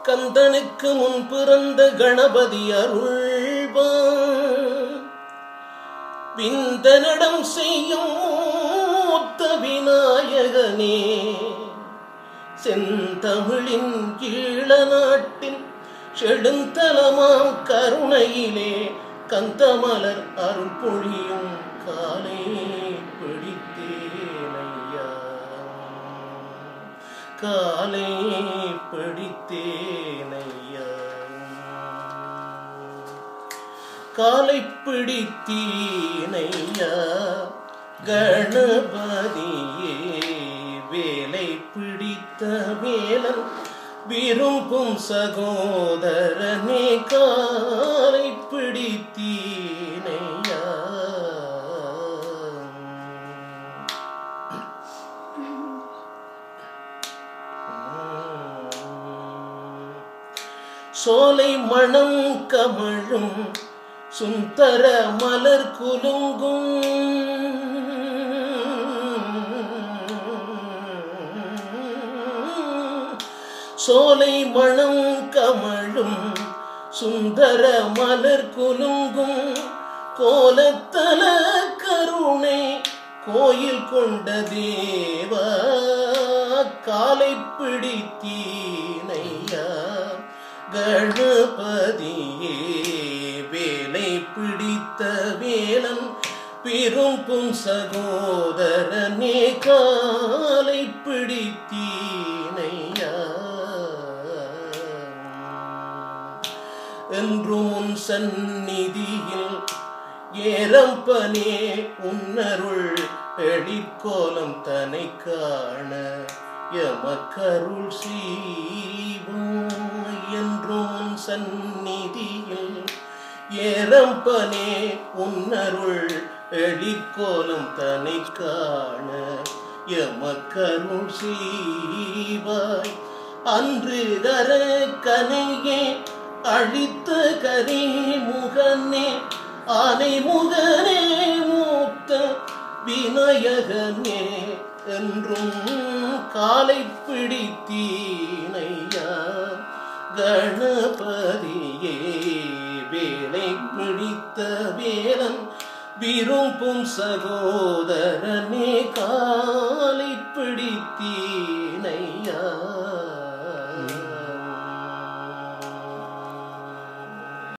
கந்தனுக்கு முன் பிறந்த கணபதி அருள்வான், விந்தனிடம் செய்யும் மூத்த விநாயகனே, செந்தமிழின் ஈழ நாட்டின் செழுந்தலமாம் கருணையிலே கந்தமலர் அருள் பொழியும் காலை பிடித்தேனையா, காலை பிடித்தேனையா, காலை பிடித்தீனையா கணபதியே, வேலை பிடித்த வேலன் விரும்பும் சகோதரனே, காலை பிடித்தீனையா. சோலை மணம் கமழும் சுந்தர மலர் குலுங்கும், சோலை மணம் கமழும் சுந்தர மலர் குலுங்கும், கோலத்தல கருணை கோயில் கொண்ட தேவா, காலை பிடித்தீனையா கணபதியே, வேலை பிடித்த வேலன் விரும்பும் சகோதரனே, காலை பிடித்தீனையா. என்றும் உன் சந்நிதியில் ஏரம்பனே உன்னருள் எழிற்கோலம் தனை காண எமக்கருள் செய்வாய், என்றும் உன் சந்நிதியில் ஏரம்பனே உன்னருள் எழிற்கோலம் தனை காண எமக்கருள் செய்வாய், அன்று கரக்கனையே அழித்த கரி முகனே, ஆனை முகனே மூத்த விநாயகனே, என்றும் காலை பிடித்தீனையா கணபதியே, வேலை பிடித்த வேலன் விரும்பும் சகோதரனே, காலை பிடித்தீனையா.